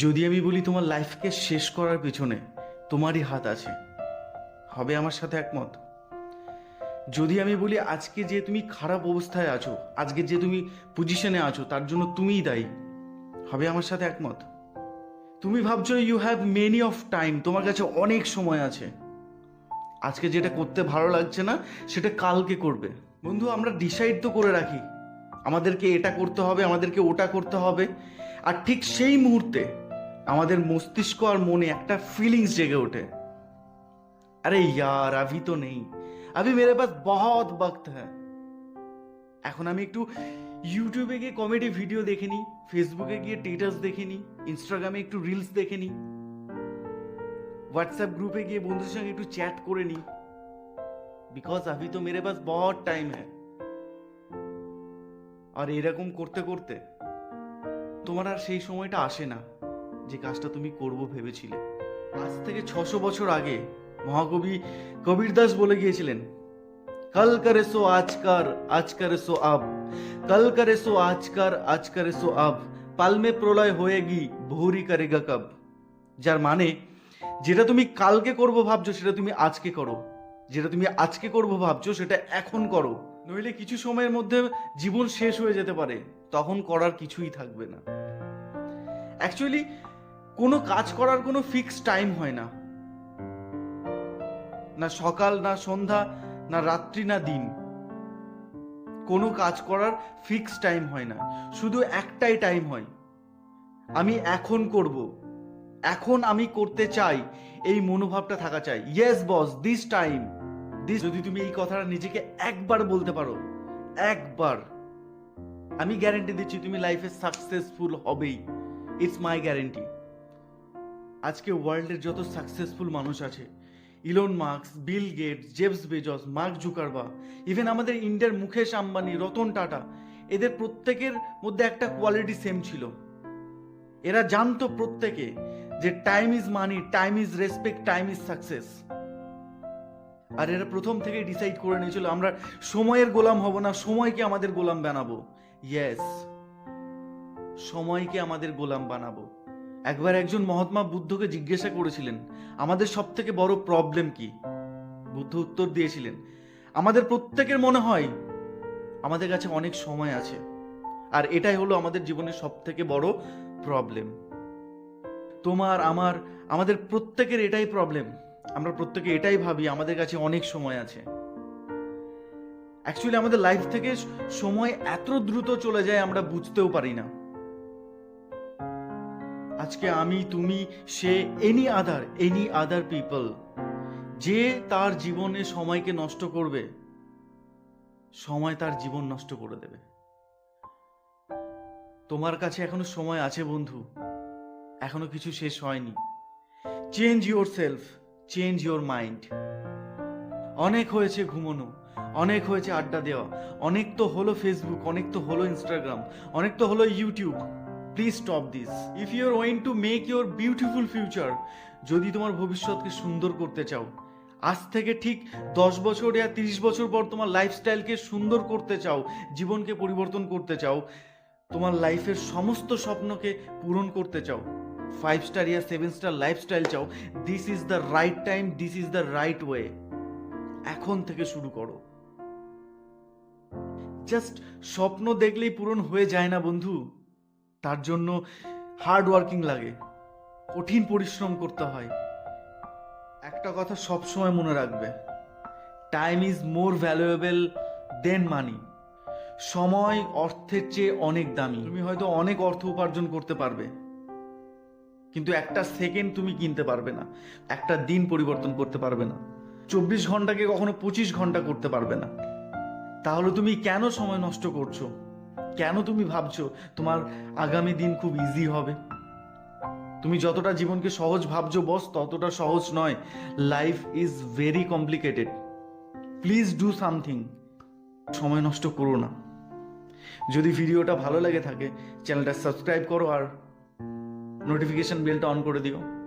যদি আমি বলি তোমার লাইফকে শেষ করার পেছনে তোমারই হাত আছে, হবে আমার সাথে একমত? যদি আমি বলি আজকে যে তুমি খারাপ অবস্থায় আছো, আজকে যে তুমি পজিশনে আছো, তার জন্য তুমিই দায়ী, হবে আমার সাথে একমত? তুমি ভাবছো you have many of time, তোমার কাছে অনেক সময় আছে, আজকে যেটা করতে ভালো লাগছে না সেটা কালকে করবে। বন্ধু, আমরা ডিসাইড তো করে রাখি আমাদেরকে এটা করতে হবে, আমাদেরকে ওটা করতে হবে, আর ঠিক সেই মুহূর্তে আমাদের মস্তিষ্ক আর মনে একটা ফিলিংস জেগে ওঠে, আরে ইয়ার अभी তো নেই, अभी मेरे पास बहुत वक्त है। এখন আমি একটু ইউটিউবে গিয়ে কমেডি ভিডিও দেখে নিই, ফেসবুকে গিয়ে স্ট্যাটাস দেখে নিই, ইনস্টাগ্রামে একটু রিলস দেখে নিই, হোয়াটসঅ্যাপ গ্রুপে গিয়ে বন্ধুদের সঙ্গে একটু চ্যাট করে নিই, বিকজ अभी तो मेरे पास बहुत टाइम है। আর এরকম করতে করতে তোমার আর সেই সময়টা আসে না যে কাজটা তুমি করবো ভেবেছিলে। আজ থেকে 600 বছর আগে মহাকবি কবীর দাস বলে গিয়েছিলেন, कल करे सो आज कर, आज करे सो अब, कल करे सो आज कर, आज करे सो अब, पाल में प्रलय होएगी, भोरी करेगा कब। যার মানে যেটা তুমি কালকে করবো ভাবছো সেটা তুমি আজকে করো, যেটা তুমি আজকে করবো ভাবছো সেটা এখন করো, নইলে কিছু সময়ের মধ্যে জীবন শেষ হয়ে যেতে পারে, তখন করার কিছুই থাকবে না। অ্যাকচুয়ালি কোনো কাজ করার কোনো ফিক্স টাইম হয় না, না সকাল না সন্ধ্যা না রাত্রি না দিন, কোনো কাজ করার ফিক্স টাইম হয় না, শুধু একটাই টাইম হয়, আমি এখন করব, এখন আমি করতে চাই, এই মনোভাবটা থাকা চাই। Yes boss, this time this. যদি তুমি এই কথাটা নিজেকে একবার বলতে পারো, একবার, আমি গ্যারেন্টি দিচ্ছি তুমি লাইফে সাকসেসফুল হবেই, ইটস মাই গ্যারেন্টি। আজকে ওয়ার্ল্ডের যত সাকসেসফুল মানুষ আছে, Elon Musk, Bill Gates, Jeff Bezos, Mark Zuckerberg, even আমাদের ইন্ডিয়ার মুকেশ আম্বানি, রতন টাটা, এদের প্রত্যেকের মধ্যে একটা কোয়ালিটি সেম ছিল, এরা জানতো প্রত্যেকে যে time is money, time is respect, time is success. আর এরা প্রথম থেকে ডিসাইড করে নিয়েছিল আমরা সময়ের গোলাম হব না, সময়কে আমাদের গোলাম বানাবো। ইয়েস, সময়কে আমাদের গোলাম বানাবো। একবার একজন মহাত্মা বুদ্ধকে জিজ্ঞাসা করেছিলেন, আমাদের সব থেকে বড় প্রবলেম কি? বুদ্ধ উত্তর দিয়েছিলেন, আমাদের প্রত্যেকের মনে হয় আমাদের কাছে অনেক সময় আছে, আর এটাই হলো আমাদের জীবনের সব থেকে বড় প্রবলেম। তোমার আমার, আমাদের প্রত্যেকের এটাই প্রবলেম, আমরা প্রত্যেকে এটাই ভাবি আমাদের কাছে অনেক সময় আছে। অ্যাকচুয়ালি আমাদের লাইফ থেকে সময় এত দ্রুত চলে যায় আমরা বুঝতেও পারি না। আজকে আমি, তুমি, সে, এনি আদার পিপল, যে তার জীবনে সময়কে নষ্ট করবে, সময় তার জীবন নষ্ট করে দেবে। তোমার কাছে এখনো সময় আছে বন্ধু, এখনো কিছু শেষ হয়নি। Change your self, change your mind. অনেক হয়েছে ঘুমানো, অনেক হয়েছে আড্ডা দেওয়া, অনেক তো হলো ফেসবুক, অনেক তো হলো ইনস্টাগ্রাম, অনেক তো হলো YouTube. Please stop this if you are going to make your beautiful future. যদি তোমার ভবিষ্যৎকে সুন্দর করতে চাও, আজ থেকে ঠিক 10 বছর বা 30 বছর পর তোমার লাইফস্টাইলকে সুন্দর করতে চাও, জীবনকে পরিবর্তন করতে চাও, তোমার লাইফের সমস্ত স্বপ্নকে পূরণ করতে চাও, 5 স্টার ইয়া 7 স্টার লাইফস্টাইল চাও, this is the right time, this is the right way. এখন থেকে শুরু করো। জাস্ট স্বপ্ন দেখলেই পূরণ হয়ে যায় না বন্ধু, তার জন্য হার্ড ওয়ার্কিং লাগে, কঠিন পরিশ্রম করতে হয়। একটা কথা সবসময় মনে রাখবে, time is more valuable than money. সময় অর্থের চেয়ে অনেক দামি। তুমি হয়তো অনেক অর্থ উপার্জন করতে পারবে, কিন্তু একটা সেকেন্ড তুমি কিনতে পারবে না, একটা দিন পরিবর্তন করতে পারবে না, 24 ঘন্টাকে কখনো 25 ঘন্টা করতে পারবে না। তাহলে তুমি কেন সময় নষ্ট করছো? কেন তুমি ভাবছো তোমার আগামী দিন খুব ইজি হবে? তুমি যতটা জীবনকে সহজ ভাবছো বস, ততটা সহজ নয়। Life is very complicated. Please do something. সময় নষ্ট করো না। যদি ভিডিওটা ভালো লেগে থাকে চ্যানেলটা সাবস্ক্রাইব করো আর নোটিফিকেশন বেলটা অন করে দিও।